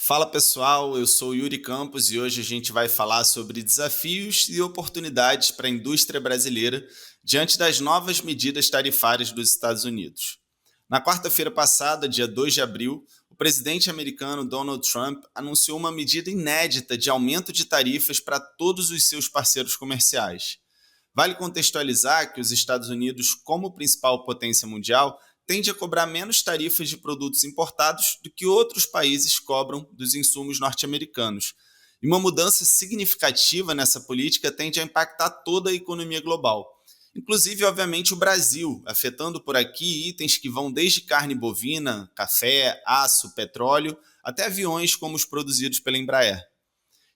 Fala pessoal, eu sou Yuri Campos e hoje a gente vai falar sobre desafios e oportunidades para a indústria brasileira diante das novas medidas tarifárias dos Estados Unidos. Na quarta-feira passada, dia 2 de abril, o presidente americano Donald Trump anunciou uma medida inédita de aumento de tarifas para todos os seus parceiros comerciais. Vale contextualizar que os Estados Unidos, como principal potência mundial, tende a cobrar menos tarifas de produtos importados do que outros países cobram dos insumos norte-americanos. E uma mudança significativa nessa política tende a impactar toda a economia global. Inclusive, obviamente, o Brasil, afetando por aqui itens que vão desde carne bovina, café, aço, petróleo, até aviões como os produzidos pela Embraer.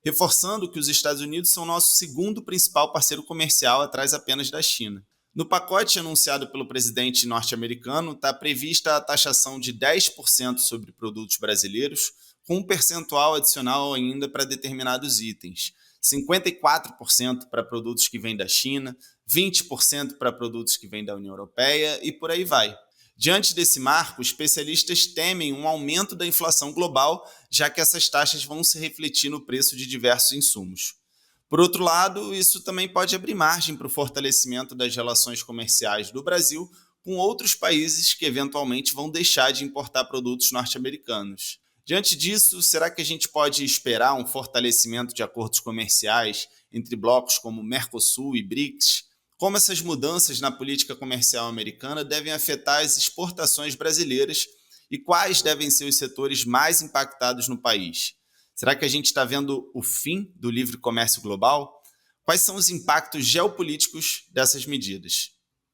Reforçando que os Estados Unidos são nosso segundo principal parceiro comercial, atrás apenas da China. No pacote anunciado pelo presidente norte-americano, está prevista a taxação de 10% sobre produtos brasileiros, com um percentual adicional ainda para determinados itens. 54% para produtos que vêm da China, 20% para produtos que vêm da União Europeia e por aí vai. Diante desse marco, especialistas temem um aumento da inflação global, já que essas taxas vão se refletir no preço de diversos insumos. Por outro lado, isso também pode abrir margem para o fortalecimento das relações comerciais do Brasil com outros países que eventualmente vão deixar de importar produtos norte-americanos. Diante disso, será que a gente pode esperar um fortalecimento de acordos comerciais entre blocos como Mercosul e BRICS? Como essas mudanças na política comercial americana devem afetar as exportações brasileiras e quais devem ser os setores mais impactados no país? Será que a gente está vendo o fim do livre comércio global? Quais são os impactos geopolíticos dessas medidas?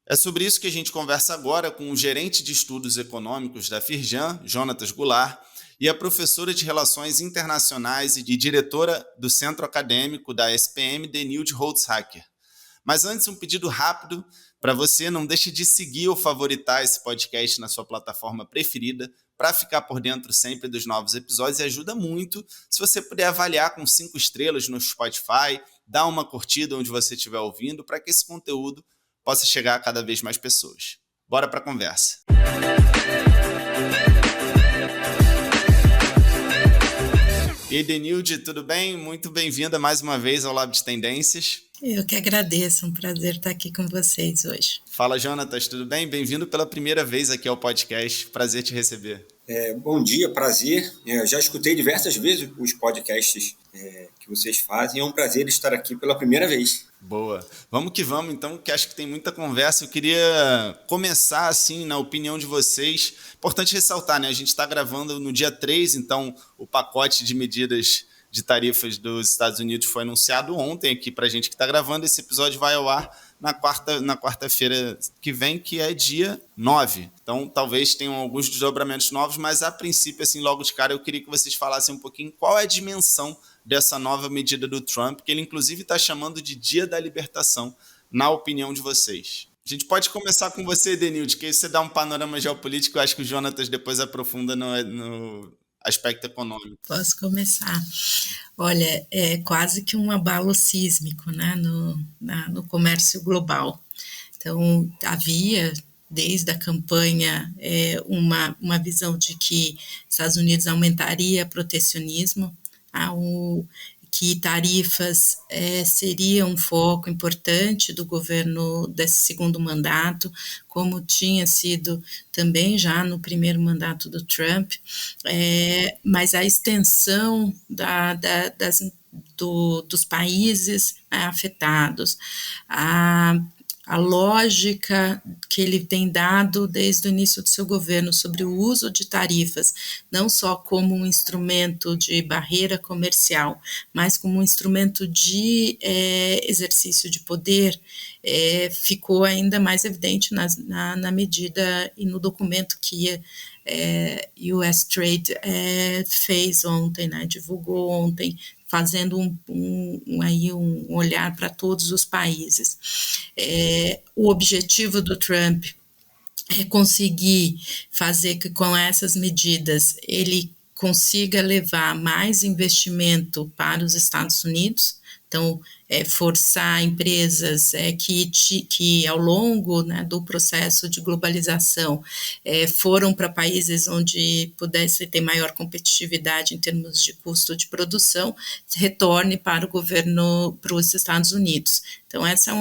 É sobre isso que a gente conversa agora com o gerente de estudos econômicos da Firjan, Jonatas Goulart, e a professora de Relações Internacionais e diretora do Centro Acadêmico da SPM, Denilde Holzhacker. Mas antes, um pedido rápido para você, não deixe de seguir ou favoritar esse podcast na sua plataforma preferida para ficar por dentro sempre dos novos episódios, e ajuda muito se você puder avaliar com 5 estrelas no Spotify, dar uma curtida onde você estiver ouvindo, para que esse conteúdo possa chegar a cada vez mais pessoas. Bora para a conversa. E aí, Denilde, tudo bem? Muito bem-vinda mais uma vez ao Lab de Tendências. Eu que agradeço, um prazer estar aqui com vocês hoje. Fala, Jonatas, tudo bem? Bem-vindo pela primeira vez aqui ao podcast, prazer te receber. Bom dia, prazer. Já escutei diversas vezes os podcasts que vocês fazem, é um prazer estar aqui pela primeira vez. Boa. Vamos que vamos, então, que acho que tem muita conversa. Eu queria começar, assim, na opinião de vocês. Importante ressaltar, né? A gente está gravando no dia 3, então o pacote de medidas de tarifas dos Estados Unidos foi anunciado ontem aqui para a gente que está gravando. Esse episódio vai ao ar na quarta-feira que vem, que é dia 9. Então, talvez tenham alguns desdobramentos novos, mas a princípio, assim, logo de cara, eu queria que vocês falassem um pouquinho qual é a dimensão dessa nova medida do Trump, que ele inclusive está chamando de Dia da Libertação, na opinião de vocês. A gente pode começar com você, Denilde, que aí você dá um panorama geopolítico, eu acho que o Jonatas depois aprofunda no aspecto econômico. Posso começar? Olha, é quase que um abalo sísmico, né, no comércio global. Então, havia, desde a campanha, uma visão de que Estados Unidos aumentaria protecionismo, que tarifas seria um foco importante do governo desse segundo mandato, como tinha sido também já no primeiro mandato do Trump, mas a extensão dos países afetados, a lógica que ele tem dado desde o início do seu governo sobre o uso de tarifas, não só como um instrumento de barreira comercial, mas como um instrumento de exercício de poder, ficou ainda mais evidente na medida e no documento que US Trade fez ontem, né, divulgou ontem, fazendo um olhar para todos os países. O objetivo do Trump é conseguir fazer que com essas medidas ele consiga levar mais investimento para os Estados Unidos, Então, forçar empresas que ao longo, né, do processo de globalização foram para países onde pudesse ter maior competitividade em termos de custo de produção, retorne para o governo, para os Estados Unidos. Então, essa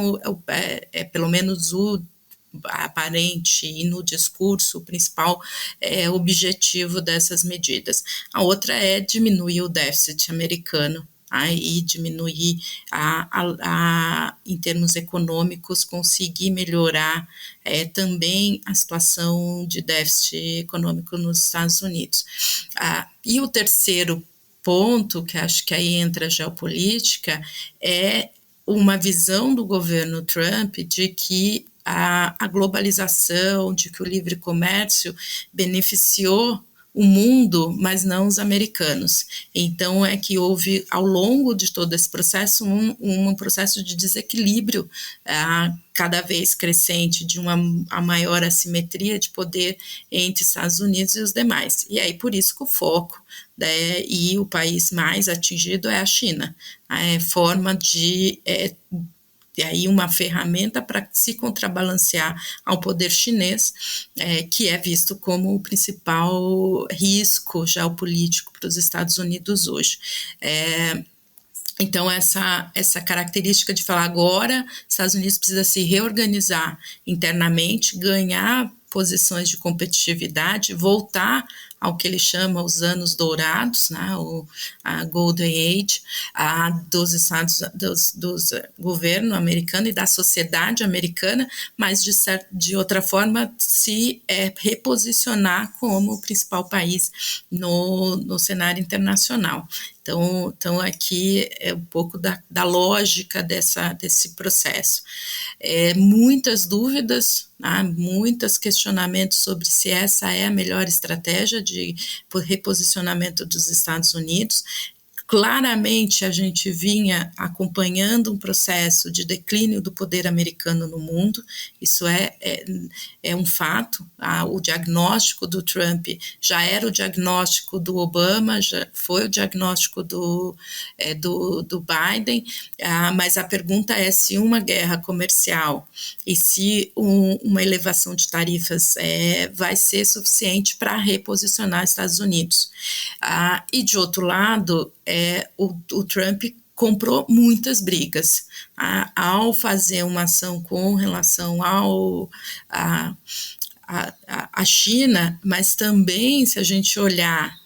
pelo menos o aparente e no discurso o principal objetivo dessas medidas. A outra é diminuir o déficit americano, e diminuir em termos econômicos, conseguir melhorar também a situação de déficit econômico nos Estados Unidos. E o terceiro ponto, que acho que aí entra a geopolítica, é uma visão do governo Trump de que a globalização, de que o livre comércio beneficiou o mundo, mas não os americanos. Então, é que houve, ao longo de todo esse processo, um processo de desequilíbrio cada vez crescente, de a maior assimetria de poder entre Estados Unidos e os demais. E aí, por isso que o foco, e o país mais atingido é a China. A forma de... e aí uma ferramenta para se contrabalancear ao poder chinês, que é visto como o principal risco geopolítico para os Estados Unidos hoje. Então, essa característica de falar agora, Estados Unidos precisa se reorganizar internamente, ganhar posições de competitividade, voltar ao que ele chama os anos dourados, né, a Golden Age, dos Estados, do governo americano e da sociedade americana, mas de outra forma se reposicionar como o principal país no cenário internacional. Então aqui é um pouco da lógica desse processo. Muitas dúvidas, muitos questionamentos sobre se essa é a melhor estratégia de reposicionamento dos Estados Unidos. Claramente, a gente vinha acompanhando um processo de declínio do poder americano no mundo, isso é um fato. O diagnóstico do Trump já era o diagnóstico do Obama, já foi o diagnóstico do Biden, mas a pergunta é se uma guerra comercial e se uma elevação de tarifas vai ser suficiente para reposicionar os Estados Unidos. E, de outro lado, o Trump comprou muitas brigas ao fazer uma ação com relação à China, mas também, se a gente olhar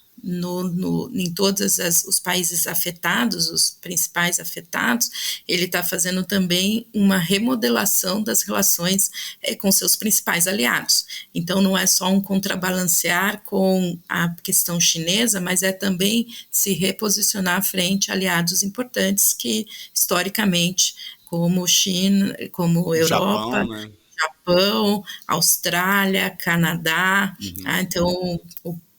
em todos os países afetados, os principais afetados, ele está fazendo também uma remodelação das relações com seus principais aliados. Então, não é só um contrabalancear com a questão chinesa, mas é também se reposicionar frente a aliados importantes que, historicamente, como China, como Europa, Japão, né? Japão, Austrália, Canadá. Então,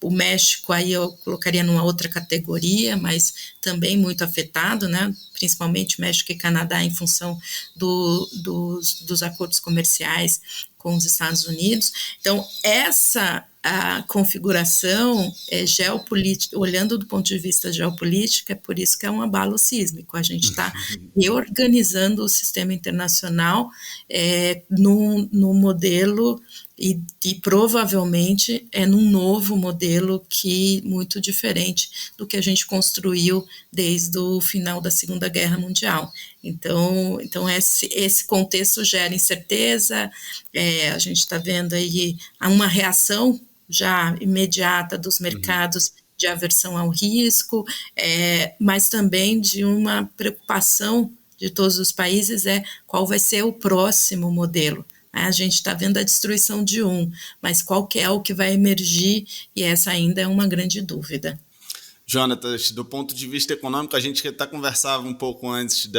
o México aí eu colocaria numa outra categoria, mas também muito afetado, né? Principalmente México e Canadá em função dos acordos comerciais com os Estados Unidos. Então, essa configuração geopolítica, olhando do ponto de vista geopolítico, é por isso que é um abalo sísmico. A gente está reorganizando o sistema internacional no modelo e provavelmente num novo modelo muito diferente do que a gente construiu desde o final da Segunda Guerra Mundial. Então esse contexto gera incerteza, a gente está vendo aí uma reação já imediata dos mercados de aversão ao risco, mas também de uma preocupação de todos os países qual vai ser o próximo modelo. A gente está vendo a destruição de mas qual que é o que vai emergir, e essa ainda é uma grande dúvida. Jonatas, do ponto de vista econômico, a gente até conversava um pouco antes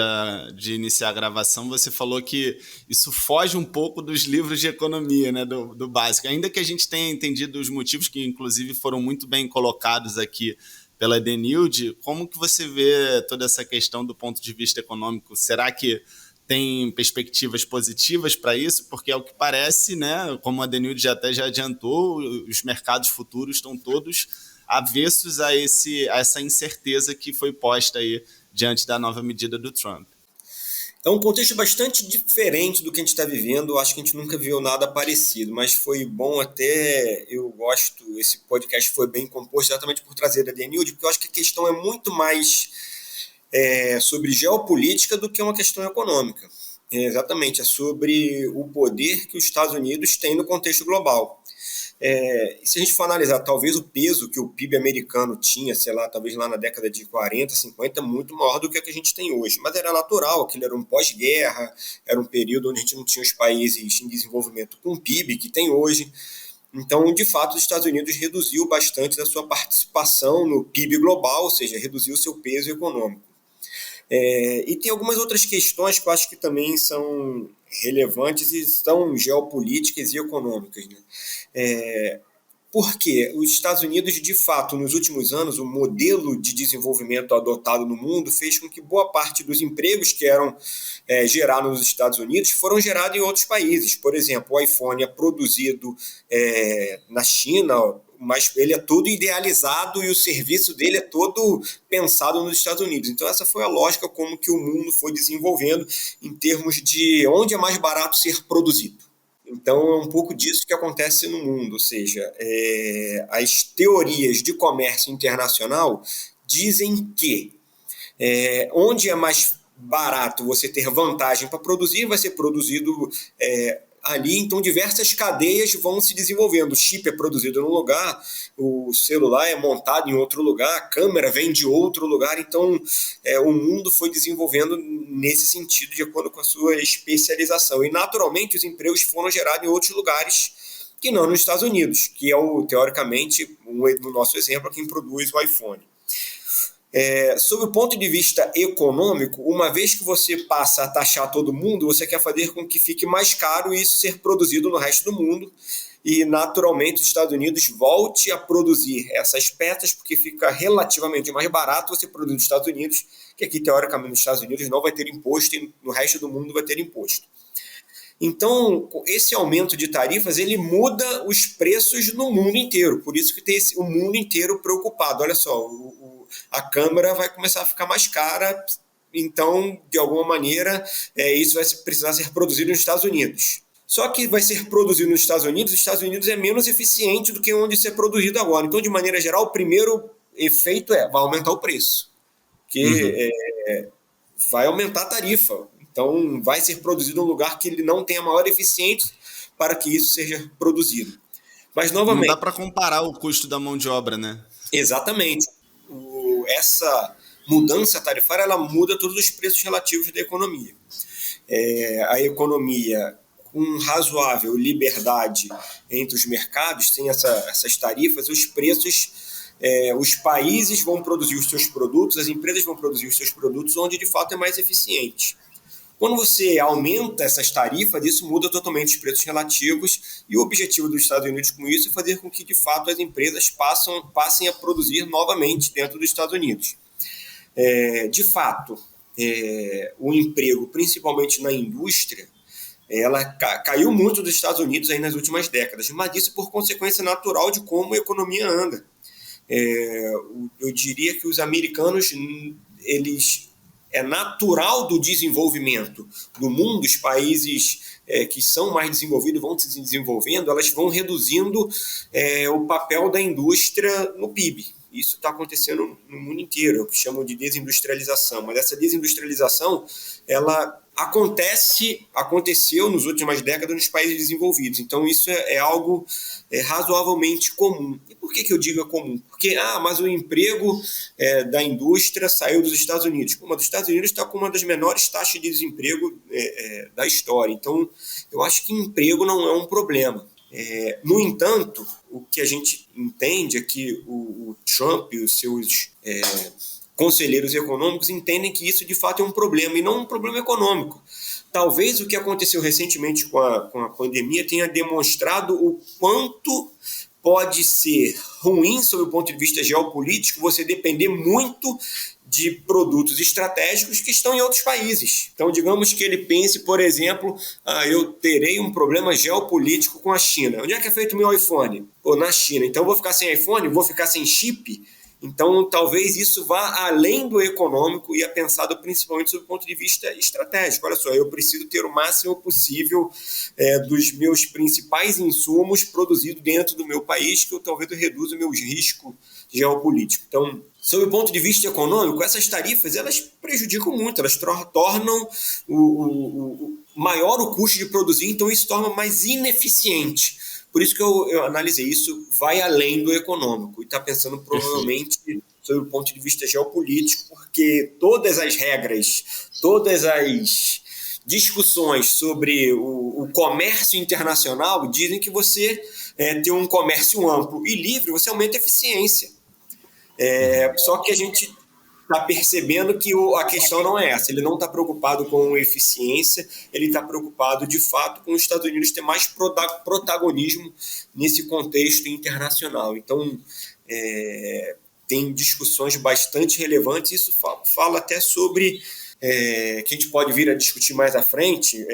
de iniciar a gravação, você falou que isso foge um pouco dos livros de economia, né, do básico. Ainda que a gente tenha entendido os motivos, que inclusive foram muito bem colocados aqui pela Denilde, como que você vê toda essa questão do ponto de vista econômico? Será que tem perspectivas positivas para isso? Porque, ao que parece, né, como a Denilde já adiantou, os mercados futuros estão todos avessos a essa incerteza que foi posta aí diante da nova medida do Trump. É um contexto bastante diferente do que a gente está vivendo. Eu acho que a gente nunca viu nada parecido, mas foi bom até. Eu gosto, esse podcast foi bem composto exatamente por trazer a DNUD, porque eu acho que a questão é muito mais sobre geopolítica do que uma questão econômica. Exatamente, é sobre o poder que os Estados Unidos têm no contexto global. Se a gente for analisar, talvez o peso que o PIB americano tinha, sei lá, talvez lá na década de 40, 50, muito maior do que a gente tem hoje. Mas era natural, aquilo era um pós-guerra, era um período onde a gente não tinha os países em desenvolvimento com o PIB que tem hoje. Então, de fato, os Estados Unidos reduziu bastante da sua participação no PIB global, ou seja, reduziu o seu peso econômico. E tem algumas outras questões que eu acho que também são relevantes e são geopolíticas e econômicas, né? Porque os Estados Unidos, de fato, nos últimos anos, o modelo de desenvolvimento adotado no mundo fez com que boa parte dos empregos que eram gerados nos Estados Unidos foram gerados em outros países. Por exemplo, o iPhone é produzido na China, mas ele é todo idealizado e o serviço dele é todo pensado nos Estados Unidos. Então essa foi a lógica como que o mundo foi desenvolvendo em termos de onde é mais barato ser produzido. Então é um pouco disso que acontece no mundo, ou seja, as teorias de comércio internacional dizem que onde é mais barato você ter vantagem para produzir, vai ser produzido ali, então diversas cadeias vão se desenvolvendo. O chip é produzido num lugar, o celular é montado em outro lugar, a câmera vem de outro lugar, então o mundo foi desenvolvendo nesse sentido, de acordo com a sua especialização. E naturalmente os empregos foram gerados em outros lugares que não nos Estados Unidos, que é teoricamente, no nosso exemplo, quem produz o iPhone. Sob o ponto de vista econômico, uma vez que você passa a taxar todo mundo, você quer fazer com que fique mais caro isso ser produzido no resto do mundo e naturalmente os Estados Unidos volte a produzir essas peças porque fica relativamente mais barato você produzir nos Estados Unidos, que aqui teoricamente nos Estados Unidos não vai ter imposto e no resto do mundo vai ter imposto. Então, esse aumento de tarifas, ele muda os preços no mundo inteiro, por isso que tem o mundo inteiro preocupado. Olha só, a câmera vai começar a ficar mais cara, então, de alguma maneira, isso vai precisar ser produzido nos Estados Unidos. Só que vai ser produzido nos Estados Unidos é menos eficiente do que onde isso é produzido agora. Então, de maneira geral, o primeiro efeito vai aumentar o preço, porque vai aumentar a tarifa. Então, vai ser produzido em um lugar que ele não tenha maior eficiência para que isso seja produzido. Mas, novamente... Não dá para comparar o custo da mão de obra, né? Exatamente. Essa mudança tarifária, ela muda todos os preços relativos da economia. A economia com razoável liberdade entre os mercados, sem essas tarifas, os preços, os países vão produzir os seus produtos, as empresas vão produzir os seus produtos onde de fato é mais eficiente. Quando você aumenta essas tarifas, isso muda totalmente os preços relativos e o objetivo dos Estados Unidos com isso é fazer com que, de fato, as empresas passem a produzir novamente dentro dos Estados Unidos. De fato, o emprego, principalmente na indústria, ela caiu muito dos Estados Unidos aí nas últimas décadas, mas isso por consequência natural de como a economia anda. Eu diria que os americanos, é natural do desenvolvimento do mundo, os países que são mais desenvolvidos vão se desenvolvendo, elas vão reduzindo o papel da indústria no PIB. Isso está acontecendo no mundo inteiro, que chamam de desindustrialização. Mas essa desindustrialização, ela aconteceu nas últimas décadas nos países desenvolvidos. Então, isso é algo razoavelmente comum. E por que eu digo comum? Porque, mas o emprego da indústria saiu dos Estados Unidos. Mas os Estados Unidos está com uma das menores taxas de desemprego da história. Então, eu acho que emprego não é um problema. No entanto, o que a gente entende é que o Trump e os seus conselheiros econômicos entendem que isso de fato é um problema e não um problema econômico. Talvez o que aconteceu recentemente com a pandemia tenha demonstrado o quanto pode ser ruim sob o ponto de vista geopolítico você depender muito de produtos estratégicos que estão em outros países. Então, digamos que ele pense, por exemplo, eu terei um problema geopolítico com a China. Onde é que é feito o meu iPhone? Na China. Então, eu vou ficar sem iPhone? Vou ficar sem chip? Então, talvez isso vá além do econômico e é pensado principalmente sob o ponto de vista estratégico. Olha só, eu preciso ter o máximo possível dos meus principais insumos produzidos dentro do meu país, que eu talvez reduza meus riscos geopolíticos. Então, sob o ponto de vista econômico, essas tarifas elas prejudicam muito, elas tornam maior o custo de produzir, então isso torna mais ineficiente. Por isso que eu analisei isso, vai além do econômico, e está pensando provavelmente sob o ponto de vista geopolítico, porque todas as regras, todas as discussões sobre o comércio internacional dizem que você ter um comércio amplo e livre, você aumenta a eficiência. Só que a gente está percebendo que a questão não é essa. Ele não está preocupado com eficiência, ele está preocupado, de fato, com os Estados Unidos ter mais protagonismo nesse contexto internacional. Então, tem discussões bastante relevantes. Isso fala até sobre, que a gente pode vir a discutir mais à frente,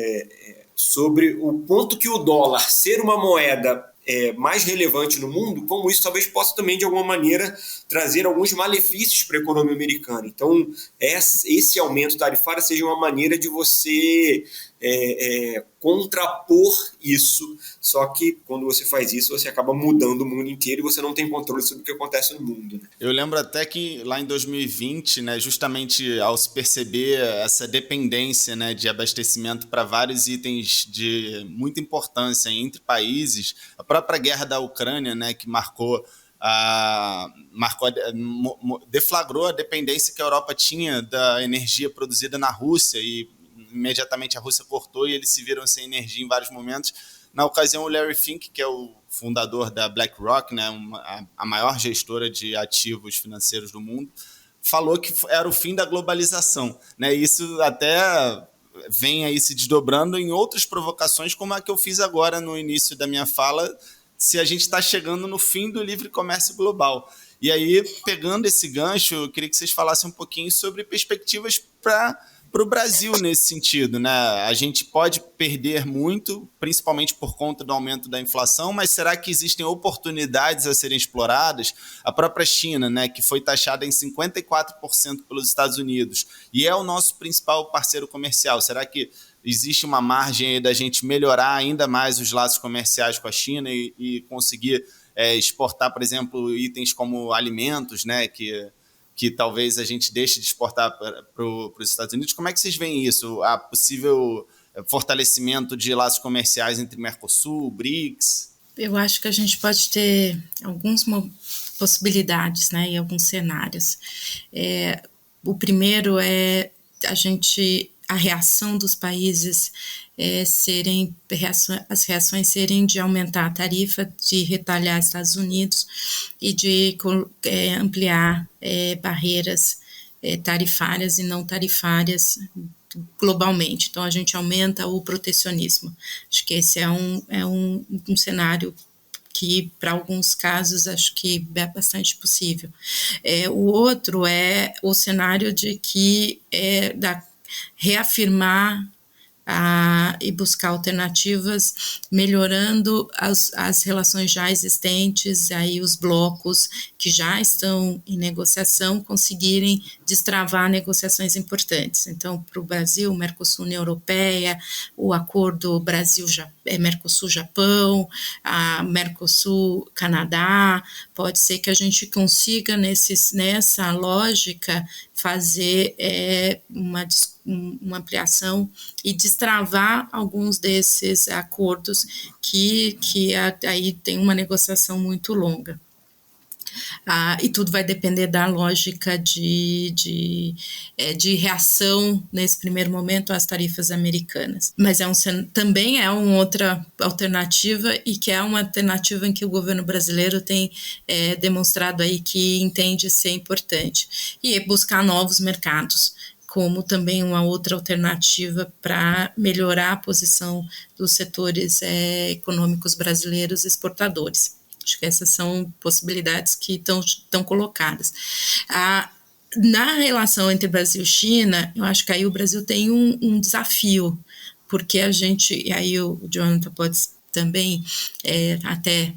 sobre o ponto que o dólar ser uma moeda mais relevante no mundo, como isso talvez possa também, de alguma maneira, trazer alguns malefícios para a economia americana. Então, esse aumento tarifário seja uma maneira de você contrapor isso, só que quando você faz isso, você acaba mudando o mundo inteiro e você não tem controle sobre o que acontece no mundo. Né? Eu lembro até que lá em 2020, né, justamente ao se perceber essa dependência, né, de abastecimento para vários itens de muita importância entre países, a própria guerra da Ucrânia, né, que deflagrou a dependência que a Europa tinha da energia produzida na Rússia, e imediatamente a Rússia cortou e eles se viram sem energia em vários momentos. Na ocasião, o Larry Fink, que é o fundador da BlackRock, né, a maior gestora de ativos financeiros do mundo, falou que era o fim da globalização. Né? Isso até vem aí se desdobrando em outras provocações, como a que eu fiz agora no início da minha fala, se a gente está chegando no fim do livre comércio global. E aí, pegando esse gancho, eu queria que vocês falassem um pouquinho sobre perspectivas para o Brasil nesse sentido, né? A gente pode perder muito, principalmente por conta do aumento da inflação, mas será que existem oportunidades a serem exploradas? A própria China, né, que foi taxada em 54% pelos Estados Unidos e é o nosso principal parceiro comercial. Será que existe uma margem aí da gente melhorar ainda mais os laços comerciais com a China e conseguir exportar, por exemplo, itens como alimentos, né, que talvez a gente deixe de exportar para os Estados Unidos? Como é que vocês veem isso? A possível fortalecimento de laços comerciais entre Mercosul, BRICS? Eu acho que a gente pode ter algumas possibilidades, né, e alguns cenários. O primeiro é a reação dos países as reações serem de aumentar a tarifa, de retalhar Estados Unidos e de ampliar barreiras tarifárias e não tarifárias globalmente. Então, a gente aumenta o protecionismo. Acho que esse é um cenário que, para alguns casos, acho que é bastante possível. O outro é o cenário de que reafirmar e buscar alternativas, melhorando as relações já existentes, aí os blocos que já estão em negociação conseguirem destravar negociações importantes. Então, para o Brasil, Mercosul União Europeia, o acordo Mercosul-Japão, a Mercosul-Canadá, pode ser que a gente consiga, nessa lógica, fazer uma ampliação e destravar alguns desses acordos que aí tem uma negociação muito longa. E tudo vai depender da lógica de reação, nesse primeiro momento, às tarifas americanas. Mas também é uma outra alternativa, e que é uma alternativa em que o governo brasileiro tem demonstrado aí que entende ser importante, e buscar novos mercados, como também uma outra alternativa para melhorar a posição dos setores econômicos brasileiros exportadores. Acho que essas são possibilidades que estão colocadas. Na relação entre Brasil e China, eu acho que aí o Brasil tem um desafio, porque e aí o Jonathan pode também até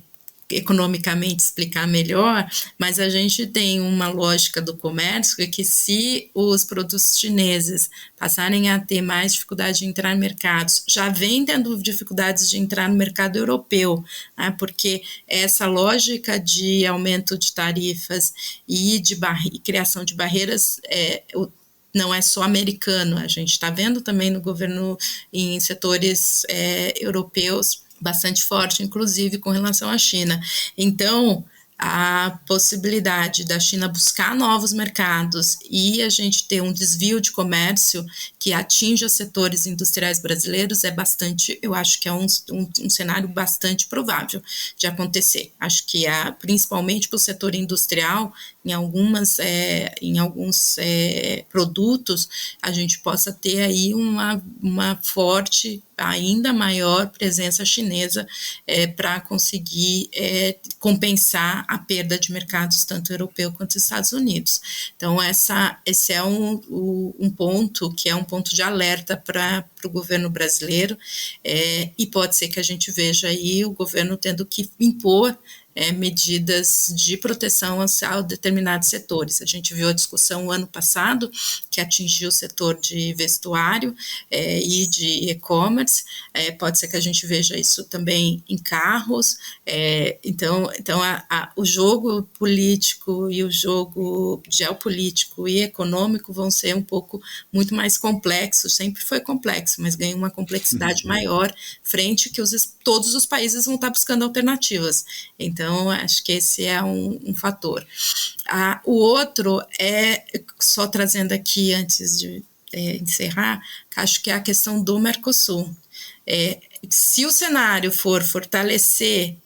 economicamente explicar melhor, mas a gente tem uma lógica do comércio que se os produtos chineses passarem a ter mais dificuldade de entrar em mercados, já vem tendo dificuldades de entrar no mercado europeu, né, porque essa lógica de aumento de tarifas e de criação de barreiras não é só americano, a gente está vendo também no governo em setores europeus bastante forte, inclusive com relação à China. Então, a possibilidade da China buscar novos mercados e a gente ter um desvio de comércio que atinja setores industriais brasileiros é bastante, eu acho que é um cenário bastante provável de acontecer. Acho que principalmente para o setor industrial, em alguns produtos, a gente possa ter aí uma forte, ainda maior presença chinesa para conseguir compensar a perda de mercados tanto europeu quanto Estados Unidos. Então, esse é um ponto que é um ponto de alerta para o governo brasileiro, e pode ser que a gente veja aí o governo tendo que impor medidas de proteção a determinados setores. A gente viu a discussão ano passado, que atingiu o setor de vestuário e de e-commerce, pode ser que a gente veja isso também em carros, então o jogo político e o jogo geopolítico e econômico vão ser muito mais complexos, sempre foi complexo, mas ganha uma complexidade maior frente que todos os países vão estar buscando alternativas. Então, acho que esse é um fator. O outro só trazendo aqui, antes de encerrar, acho que é a questão do Mercosul. Se o cenário for fortalecer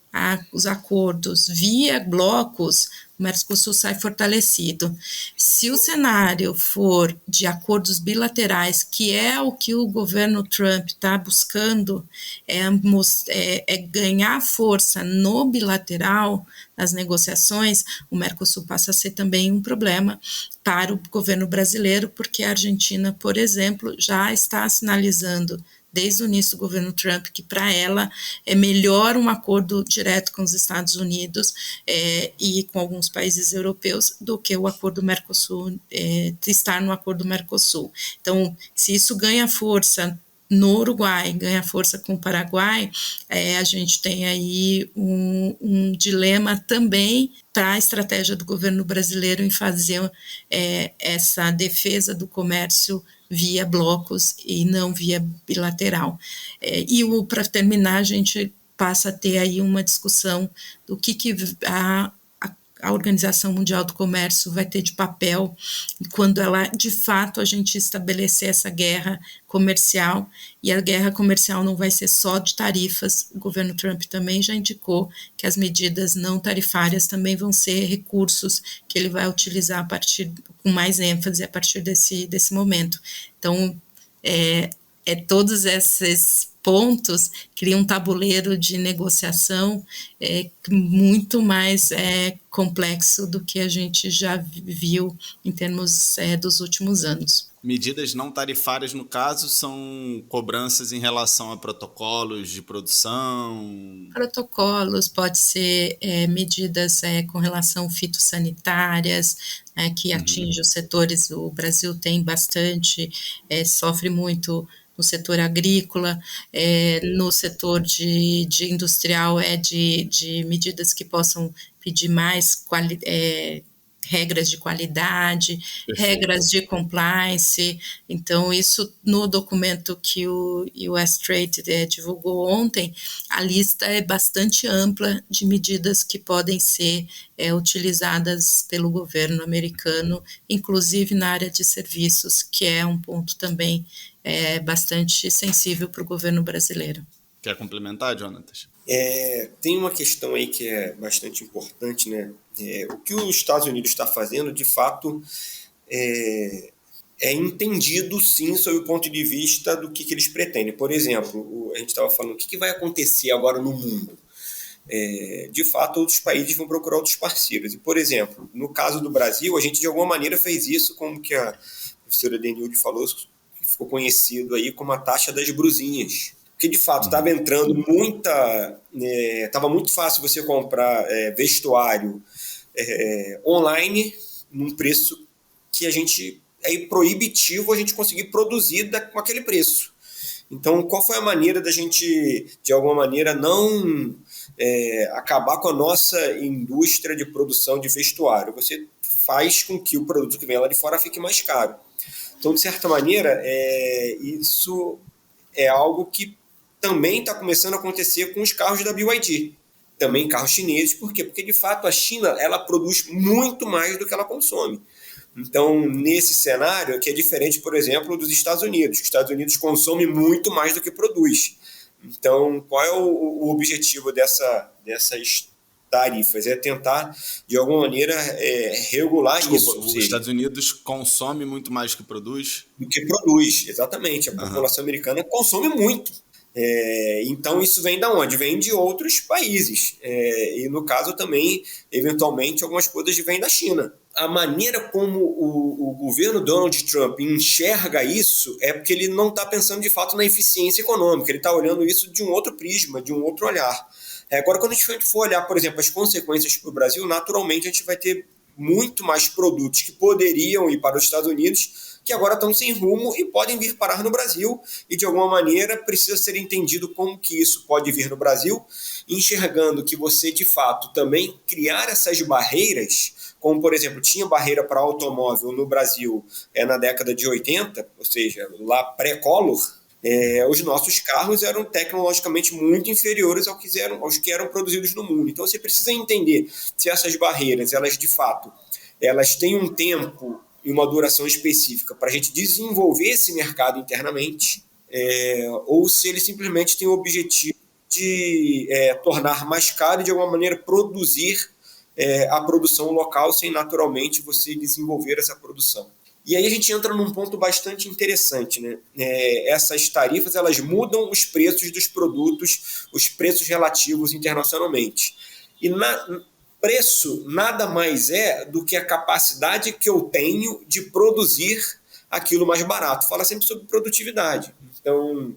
os acordos via blocos, o Mercosul sai fortalecido. Se o cenário for de acordos bilaterais, que é o que o governo Trump está buscando, ganhar força no bilateral, nas negociações, o Mercosul passa a ser também um problema para o governo brasileiro, porque a Argentina, por exemplo, já está sinalizando desde o início do governo Trump, que para ela é melhor um acordo direto com os Estados Unidos e com alguns países europeus do que o acordo Mercosul, estar no acordo Mercosul. Então, se isso ganha força no Uruguai, ganha força com o Paraguai, a gente tem aí um dilema também para a estratégia do governo brasileiro em fazer essa defesa do comércio via blocos e não via bilateral. Para terminar, a gente passa a ter aí uma discussão do que a Organização Mundial do Comércio vai ter de papel quando ela, de fato, a gente estabelecer essa guerra comercial, e a guerra comercial não vai ser só de tarifas. O governo Trump também já indicou que as medidas não tarifárias também vão ser recursos que ele vai utilizar com mais ênfase a partir desse momento. Então, todos esses pontos criam um tabuleiro de negociação muito mais complexo do que a gente já viu em termos dos últimos anos. Medidas não tarifárias, no caso, são cobranças em relação a protocolos de produção? Protocolos, pode ser medidas com relação fitossanitárias, que atingem os setores. O Brasil tem bastante, sofre muito no setor agrícola, no setor de industrial, de medidas que possam pedir mais regras de qualidade, perfeito, regras de compliance. Então, isso no documento que o US Trade divulgou ontem, a lista é bastante ampla de medidas que podem ser utilizadas pelo governo americano, inclusive na área de serviços, que é um ponto também bastante sensível para o governo brasileiro. Quer complementar, Jonatas? Tem uma questão aí que é bastante importante, né? O que os Estados Unidos está fazendo, de fato, é entendido, sim, sob o ponto de vista do que eles pretendem. Por exemplo, a gente estava falando, o que vai acontecer agora no mundo? De fato, outros países vão procurar outros parceiros. E, por exemplo, no caso do Brasil, a gente de alguma maneira fez isso, como que a professora Denilde falou, que ficou conhecido aí como a taxa das brusinhas. porque de fato estava entrando estava muito fácil você comprar vestuário online num preço que é proibitivo a gente conseguir produzir com aquele preço. Então, qual foi a maneira da gente, de alguma maneira, não acabar com a nossa indústria de produção de vestuário? Você faz com que o produto que vem lá de fora fique mais caro. Então, de certa maneira, isso é algo que também está começando a acontecer com os carros da BYD. Também carros chineses. Por quê? Porque, de fato, a China ela produz muito mais do que ela consome. Então, nesse cenário, que é diferente, por exemplo, dos Estados Unidos. Os Estados Unidos consomem muito mais do que produz. Então, qual é o objetivo dessas tarifas? É tentar, de alguma maneira, regular isso. Os Estados Unidos consome muito mais do que produz? Do que produz, exatamente. A população americana consome muito. Então, isso vem de onde? Vem de outros países. E, no caso, também, eventualmente, algumas coisas vêm da China. A maneira como o governo Donald Trump enxerga isso é porque ele não está pensando, de fato, na eficiência econômica. Ele está olhando isso de um outro prisma, de um outro olhar. Agora, quando a gente for olhar, por exemplo, as consequências para o Brasil, naturalmente, a gente vai ter muito mais produtos que poderiam ir para os Estados Unidos que agora estão sem rumo e podem vir parar no Brasil e, de alguma maneira, precisa ser entendido como que isso pode vir no Brasil, enxergando que você, de fato, também criar essas barreiras, como, por exemplo, tinha barreira para automóvel no Brasil na década de 80, ou seja, lá pré-Collor, os nossos carros eram tecnologicamente muito inferiores aos que eram produzidos no mundo. Então, você precisa entender se essas barreiras, elas, de fato, elas têm um tempo e uma duração específica para a gente desenvolver esse mercado internamente, ou se ele simplesmente tem o objetivo de tornar mais caro e, de alguma maneira, produzir a produção local sem, naturalmente, você desenvolver essa produção. E aí a gente entra num ponto bastante interessante, né? Essas tarifas, elas mudam os preços dos produtos, os preços relativos internacionalmente. E preço nada mais é do que a capacidade que eu tenho de produzir aquilo mais barato. Fala sempre sobre produtividade. Então,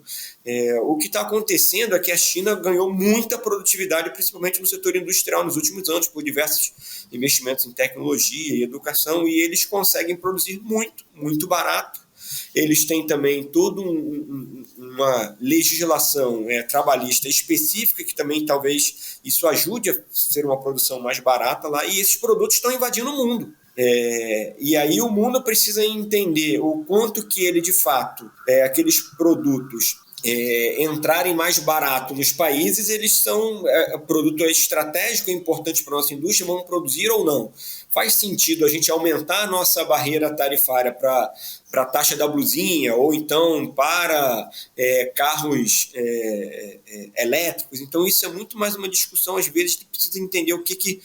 o que está acontecendo é que a China ganhou muita produtividade, principalmente no setor industrial, nos últimos anos, por diversos investimentos em tecnologia e educação, e eles conseguem produzir muito, muito barato. Eles têm também toda uma legislação trabalhista específica, que também talvez isso ajude a ser uma produção mais barata lá, e esses produtos estão invadindo o mundo. E aí o mundo precisa entender o quanto que ele, de fato, aqueles produtos entrarem mais barato nos países, eles são produto estratégico, importante para a nossa indústria, vamos produzir ou não. Faz sentido a gente aumentar a nossa barreira tarifária para a taxa da blusinha, ou então para carros elétricos. Então, isso é muito mais uma discussão, às vezes, que precisa entender o que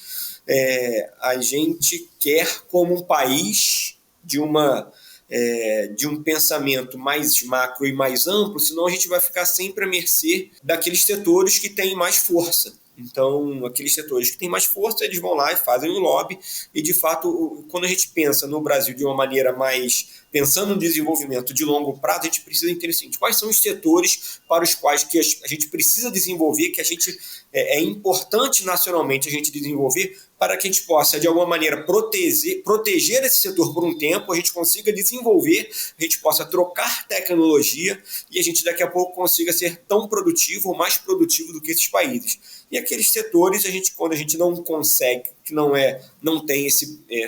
a gente quer como um país de um pensamento mais macro e mais amplo, senão a gente vai ficar sempre à mercê daqueles setores que têm mais força. Então, aqueles setores que têm mais força, eles vão lá e fazem um lobby, e, de fato, quando a gente pensa no Brasil de uma maneira mais pensando no desenvolvimento de longo prazo, a gente precisa entender o seguinte: quais são os setores para os quais que a gente precisa desenvolver, que a gente é importante nacionalmente a gente desenvolver, para que a gente possa, de alguma maneira, proteger esse setor por um tempo, a gente consiga desenvolver, a gente possa trocar tecnologia e a gente daqui a pouco consiga ser tão produtivo ou mais produtivo do que esses países. E aqueles setores, quando a gente não consegue, que não tem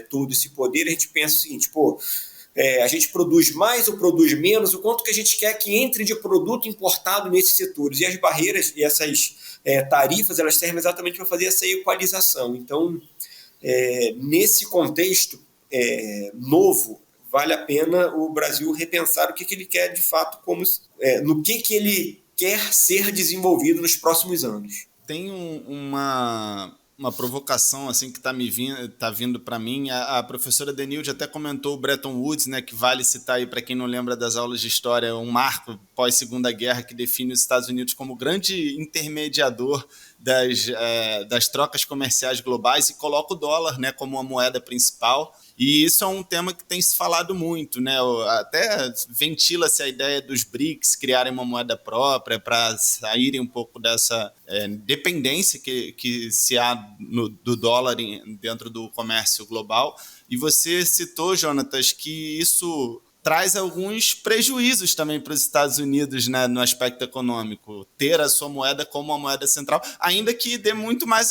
todo esse poder, a gente pensa o seguinte: a gente produz mais ou produz menos, o quanto que a gente quer que entre de produto importado nesses setores. E as barreiras e essas tarifas, elas servem exatamente para fazer essa equalização. Então, nesse contexto novo, vale a pena o Brasil repensar o que ele quer de fato, no que ele quer ser desenvolvido nos próximos anos. Tem uma provocação assim que tá vindo para mim. A professora Denilde até comentou o Bretton Woods, né, que vale citar aí para quem não lembra das aulas de história, um marco pós-Segunda Guerra que define os Estados Unidos como grande intermediador das trocas comerciais globais e coloca o dólar, né, como uma moeda principal. E isso é um tema que tem se falado muito, né? Até ventila-se a ideia dos BRICS criarem uma moeda própria para saírem um pouco dessa dependência que se há do dólar dentro do comércio global. E você citou, Jonatas, que isso traz alguns prejuízos também para os Estados Unidos, né, no aspecto econômico, ter a sua moeda como uma moeda central, ainda que dê muito mais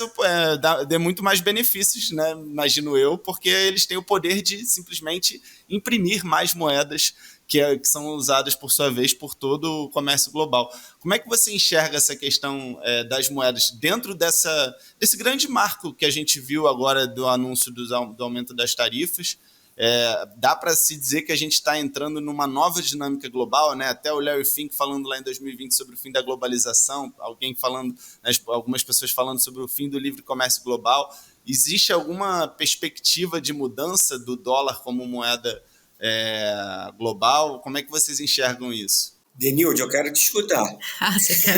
benefícios, né, imagino eu, porque eles têm o poder de simplesmente imprimir mais moedas que são usadas, por sua vez, por todo o comércio global. Como é que você enxerga essa questão das moedas dentro desse grande marco que a gente viu agora do anúncio do aumento das tarifas? Dá para se dizer que a gente está entrando numa nova dinâmica global, né? Até o Larry Fink falando lá em 2020 sobre o fim da globalização, algumas pessoas falando sobre o fim do livre comércio global. Existe alguma perspectiva de mudança do dólar como moeda global? Como é que vocês enxergam isso? Denilde, eu quero te escutar. Você quer...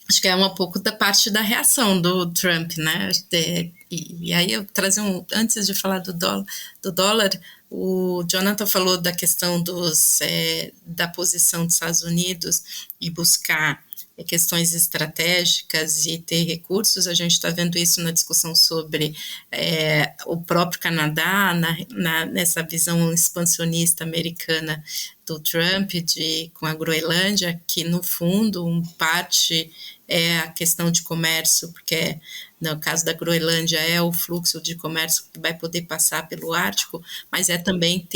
acho que é um pouco da parte da reação do Trump, né? E aí eu trazer antes de falar do dólar, o Jonathan falou da questão da posição dos Estados Unidos e buscar questões estratégicas e ter recursos. A gente está vendo isso na discussão sobre o próprio Canadá, nessa visão expansionista americana do Trump com a Groenlândia, que no fundo parte é a questão de comércio, porque no caso da Groenlândia é o fluxo de comércio que vai poder passar pelo Ártico, mas é também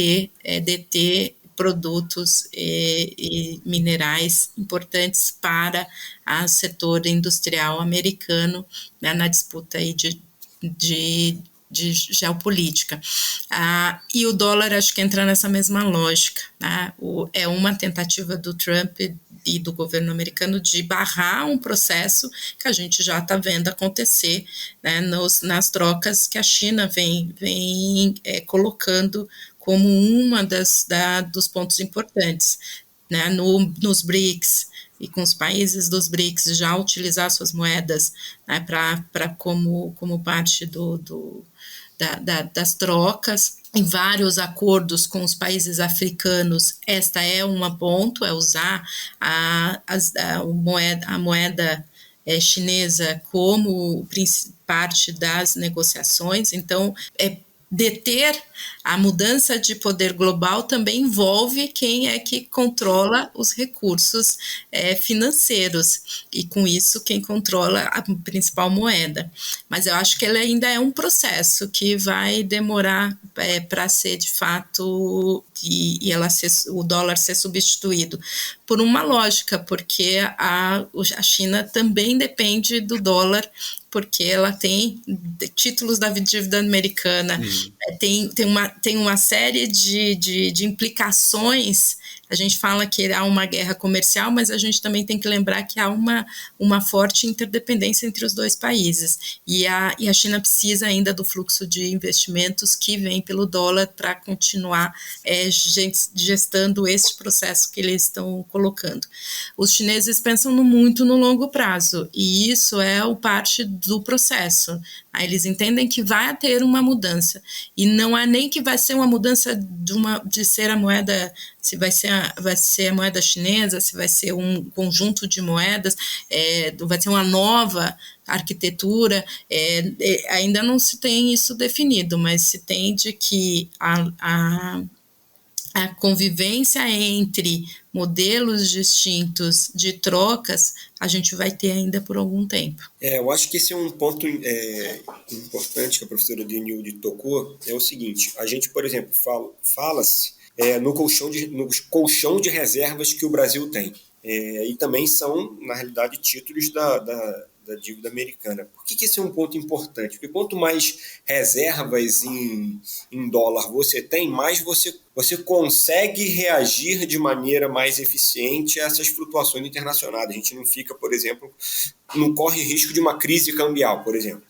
deter produtos e minerais importantes para o setor industrial americano, né, na disputa aí de geopolítica. E o dólar acho que entra nessa mesma lógica, né? É uma tentativa do Trump e do governo americano de barrar um processo que a gente já está vendo acontecer, né, nas trocas que a China vem colocando como uma dos pontos importantes, né, nos BRICS, e com os países dos BRICS já utilizar suas moedas, né, como parte das trocas. Em vários acordos com os países africanos, esta é um ponto, é usar a moeda chinesa como parte das negociações. Então, deter a mudança de poder global também envolve quem é que controla os recursos financeiros, e com isso quem controla a principal moeda. Mas eu acho que ele ainda é um processo que vai demorar para ser de fato o dólar ser substituído por uma lógica, porque a China também depende do dólar, porque ela tem títulos da dívida americana, tem uma série de implicações. A gente fala que há uma guerra comercial, mas a gente também tem que lembrar que há uma forte interdependência entre os dois países, e a China precisa ainda do fluxo de investimentos que vem pelo dólar para continuar gestando esse processo que eles estão colocando. Os chineses pensam muito no longo prazo, e isso é parte do processo. Eles entendem que vai ter uma mudança, e não é nem que vai ser uma mudança de ser a moeda, se vai ser a moeda chinesa, se vai ser um conjunto de moedas, vai ser uma nova arquitetura, ainda não se tem isso definido, mas se tem de que a convivência entre modelos distintos de trocas, a gente vai ter ainda por algum tempo. Eu acho que esse é um ponto importante que a professora Denilde tocou, é o seguinte: a gente, por exemplo, fala-se no colchão de reservas que o Brasil tem, e também são, na realidade, títulos da dívida americana. Por que esse é um ponto importante? Porque quanto mais reservas em dólar você tem, mais você consegue reagir de maneira mais eficiente a essas flutuações internacionais. A gente não fica, por exemplo, não corre risco de uma crise cambial, por exemplo.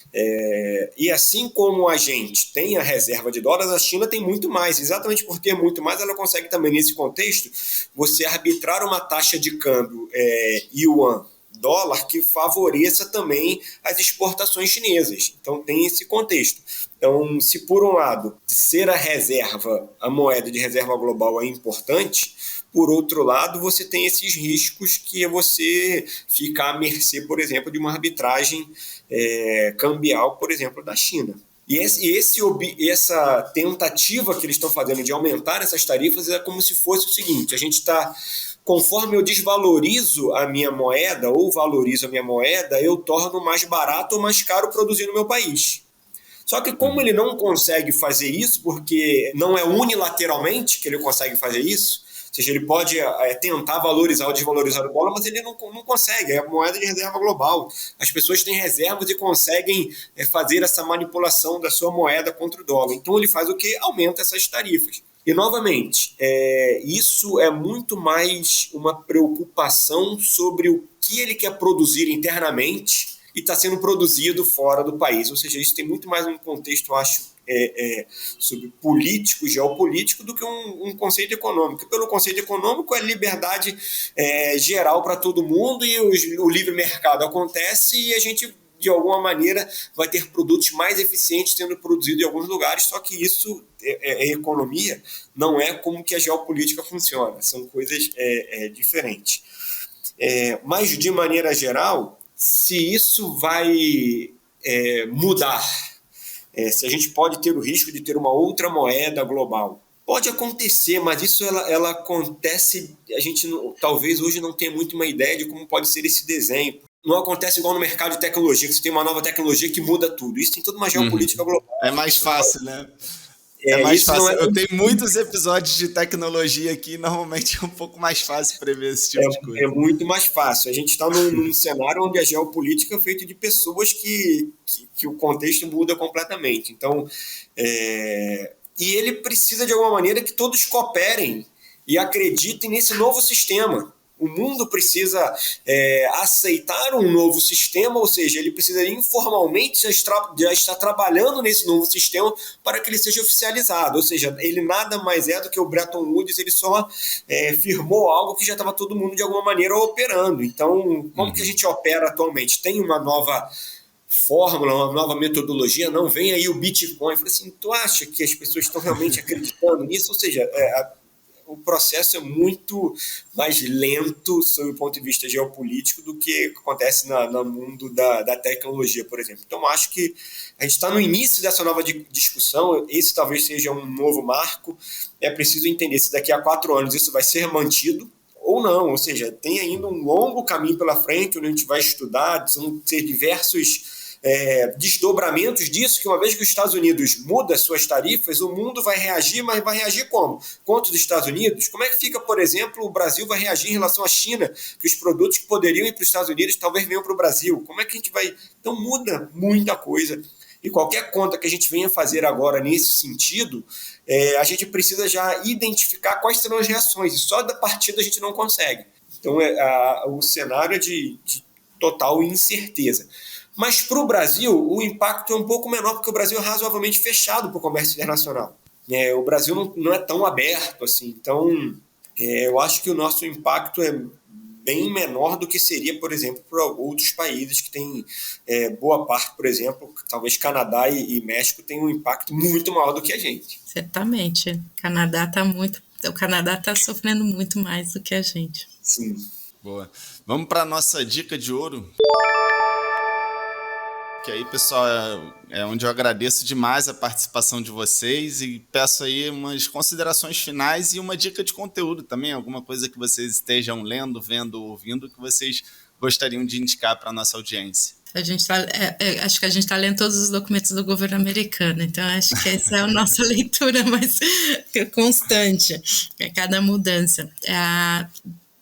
E assim como a gente tem a reserva de dólares, a China tem muito mais. Exatamente por ter muito mais, ela consegue também, nesse contexto, você arbitrar uma taxa de câmbio yuan dólar que favoreça também as exportações chinesas. Então tem esse contexto. Então, se por um lado ser a moeda de reserva global é importante, por outro lado você tem esses riscos que é você ficar à mercê, por exemplo, de uma arbitragem cambial, por exemplo, da China. E essa tentativa que eles estão fazendo de aumentar essas tarifas é como se fosse o seguinte: a gente está, conforme eu desvalorizo a minha moeda ou valorizo a minha moeda, eu torno mais barato ou mais caro produzir no meu país. Só que como ele não consegue fazer isso, porque não é unilateralmente que ele consegue fazer isso, ou seja, ele pode tentar valorizar ou desvalorizar o dólar, mas ele não consegue, é a moeda de reserva global. As pessoas têm reservas e conseguem fazer essa manipulação da sua moeda contra o dólar. Então ele faz o quê? Aumenta essas tarifas. E, novamente, isso é muito mais uma preocupação sobre o que ele quer produzir internamente e está sendo produzido fora do país. Ou seja, isso tem muito mais um contexto, eu acho, sobre político, geopolítico, do que um conceito econômico. Pelo conceito econômico é liberdade geral para todo mundo e o livre mercado acontece e a gente, de alguma maneira, vai ter produtos mais eficientes sendo produzidos em alguns lugares, só que isso é economia, não é como que a geopolítica funciona, são coisas diferentes. Mas, de maneira geral, se isso vai mudar, se a gente pode ter o risco de ter uma outra moeda global, pode acontecer, mas isso ela acontece, a gente talvez hoje não tenha muito uma ideia de como pode ser esse desenho. Não acontece igual no mercado de tecnologia, que você tem uma nova tecnologia que muda tudo. Isso tem toda uma geopolítica global. É mais fácil, né? É mais fácil. Eu tenho muitos episódios de tecnologia aqui e normalmente é um pouco mais fácil prever esse tipo de coisa. É muito mais fácil. A gente está num cenário onde a geopolítica é feita de pessoas que o contexto muda completamente. Então, e ele precisa, de alguma maneira, que todos cooperem e acreditem nesse novo sistema. O mundo precisa aceitar um novo sistema, ou seja, ele precisa informalmente já estar trabalhando nesse novo sistema para que ele seja oficializado. Ou seja, ele nada mais é do que o Bretton Woods, ele só firmou algo que já estava todo mundo de alguma maneira operando. Então, como que a gente opera atualmente? Tem uma nova fórmula, uma nova metodologia? Não, vem aí o Bitcoin. Eu falei assim, tu acha que as pessoas estão realmente acreditando nisso? Ou seja, o processo é muito mais lento sob o ponto de vista geopolítico do que acontece no mundo da tecnologia, por exemplo. Então, acho que a gente está no início dessa nova discussão, esse talvez seja um novo marco, é preciso entender se daqui a 4 anos isso vai ser mantido ou não, ou seja, tem ainda um longo caminho pela frente, onde a gente vai estudar, vão ter diversos desdobramentos disso, que uma vez que os Estados Unidos muda suas tarifas, o mundo vai reagir, mas vai reagir como? Contra os Estados Unidos? Como é que fica, por exemplo, o Brasil vai reagir em relação à China, que os produtos que poderiam ir para os Estados Unidos talvez venham para o Brasil? Como é que a gente vai... Então muda muita coisa. E qualquer conta que a gente venha fazer agora nesse sentido, a gente precisa já identificar quais serão as reações, e só da partida a gente não consegue. Então o cenário é de total incerteza. Mas para o Brasil, o impacto é um pouco menor, porque o Brasil é razoavelmente fechado para o comércio internacional. O Brasil não é tão aberto assim. Então, eu acho que o nosso impacto é bem menor do que seria, por exemplo, para outros países que têm boa parte, por exemplo, talvez Canadá e México tenham um impacto muito maior do que a gente. Certamente. O Canadá está sofrendo muito mais do que a gente. Sim. Boa. Vamos para a nossa dica de ouro. Que aí, pessoal, é onde eu agradeço demais a participação de vocês e peço aí umas considerações finais e uma dica de conteúdo também, alguma coisa que vocês estejam lendo, vendo, ouvindo, que vocês gostariam de indicar para a nossa audiência. Acho que a gente está lendo todos os documentos do governo americano, então acho que essa é a nossa leitura mais constante, cada mudança.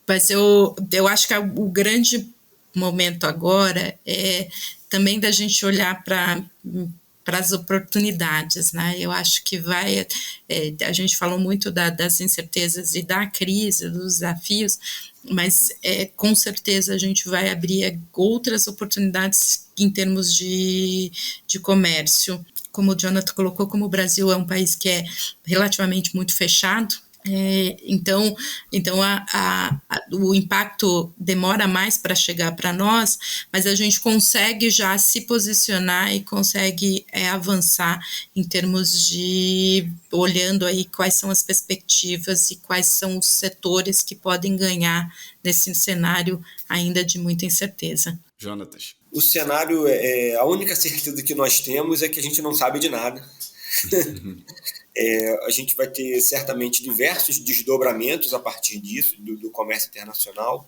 Mas eu acho que o grande momento agora é também da gente olhar para as oportunidades, né? Eu acho que a gente falou muito das incertezas e da crise, dos desafios, mas com certeza a gente vai abrir outras oportunidades em termos de comércio. Como o Jonathan colocou, como o Brasil é um país que é relativamente muito fechado, Então o impacto demora mais para chegar para nós, mas a gente consegue já se posicionar e consegue avançar em termos de olhando aí quais são as perspectivas e quais são os setores que podem ganhar nesse cenário ainda de muita incerteza. Jonatas. O cenário, a única certeza que nós temos é que a gente não sabe de nada. A gente vai ter certamente diversos desdobramentos a partir disso, do comércio internacional.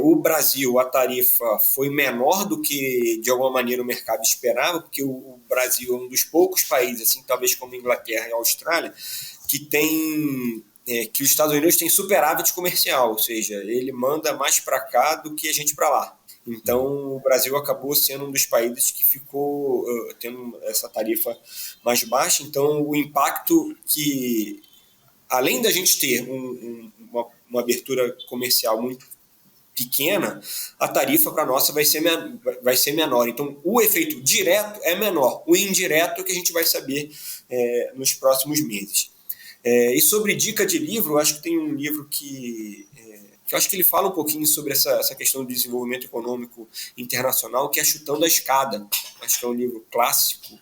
O Brasil, a tarifa foi menor do que, de alguma maneira, o mercado esperava, porque o Brasil é um dos poucos países, assim, talvez como Inglaterra e Austrália, que os Estados Unidos têm superávit comercial, ou seja, ele manda mais para cá do que a gente para lá. Então, o Brasil acabou sendo um dos países que ficou tendo essa tarifa mais baixa. Então, o impacto que, além da gente ter uma abertura comercial muito pequena, a tarifa para a nossa vai ser menor. Então, o efeito direto é menor. O indireto é que a gente vai saber nos próximos meses. E sobre dica de livro, eu acho que tem um livro que eu acho que ele fala um pouquinho sobre essa questão do desenvolvimento econômico internacional, que é Chutando a Escada. Acho que é um livro clássico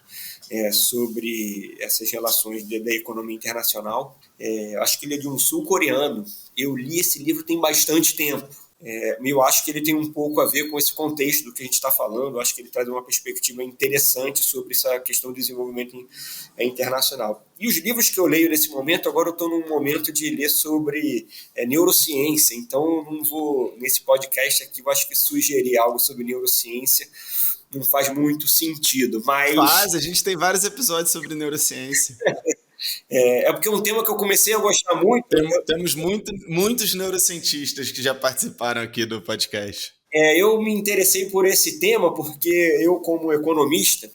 sobre essas relações da economia internacional. Acho que ele é de um sul-coreano. Eu li esse livro tem bastante tempo. Eu acho que ele tem um pouco a ver com esse contexto do que a gente está falando. Eu acho que ele traz uma perspectiva interessante sobre essa questão do desenvolvimento internacional. E os livros que eu leio nesse momento, agora eu estou num momento de ler sobre neurociência, então eu não vou, nesse podcast aqui, eu acho que sugerir algo sobre neurociência não faz muito sentido, mas... a gente tem vários episódios sobre neurociência. Porque é um tema que eu comecei a gostar muito. Temos muitos neurocientistas que já participaram aqui do podcast. Eu me interessei por esse tema porque eu, como economista,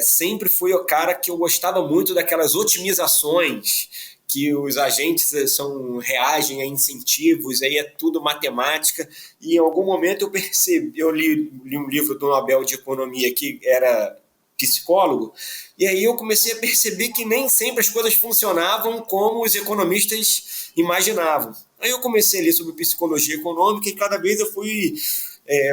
sempre fui o cara que eu gostava muito daquelas otimizações que os agentes reagem a incentivos, aí é tudo matemática, e em algum momento eu li um livro do Nobel de Economia que era psicólogo, e aí eu comecei a perceber que nem sempre as coisas funcionavam como os economistas imaginavam. Aí eu comecei a ler sobre psicologia econômica e cada vez eu fui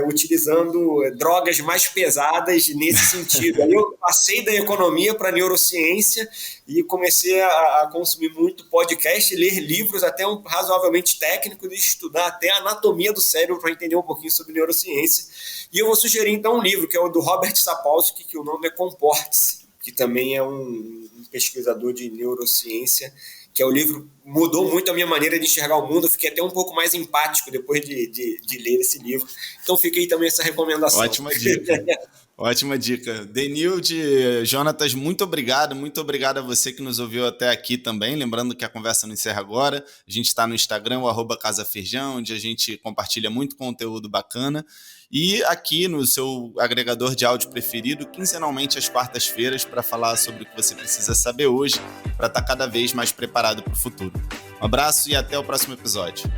utilizando drogas mais pesadas nesse sentido. Aí eu passei da economia para a neurociência e comecei a consumir muito podcast, ler livros até razoavelmente técnicos e estudar até a anatomia do cérebro para entender um pouquinho sobre neurociência. E eu vou sugerir então um livro que é o do Robert Sapolsky, que o nome é Comporte-se, que também é um pesquisador de neurociência, que é o livro mudou muito a minha maneira de enxergar o mundo. Eu fiquei até um pouco mais empático depois de ler esse livro. Então fica aí também essa recomendação. Ótima dica. Ótima dica. Denilde, Jonatas, muito obrigado a você que nos ouviu até aqui também. Lembrando que a conversa não encerra agora. A gente está no Instagram, @casafeijão, onde a gente compartilha muito conteúdo bacana. E aqui no seu agregador de áudio preferido, quinzenalmente às quartas-feiras, para falar sobre o que você precisa saber hoje, para estar cada vez mais preparado para o futuro. Um abraço e até o próximo episódio.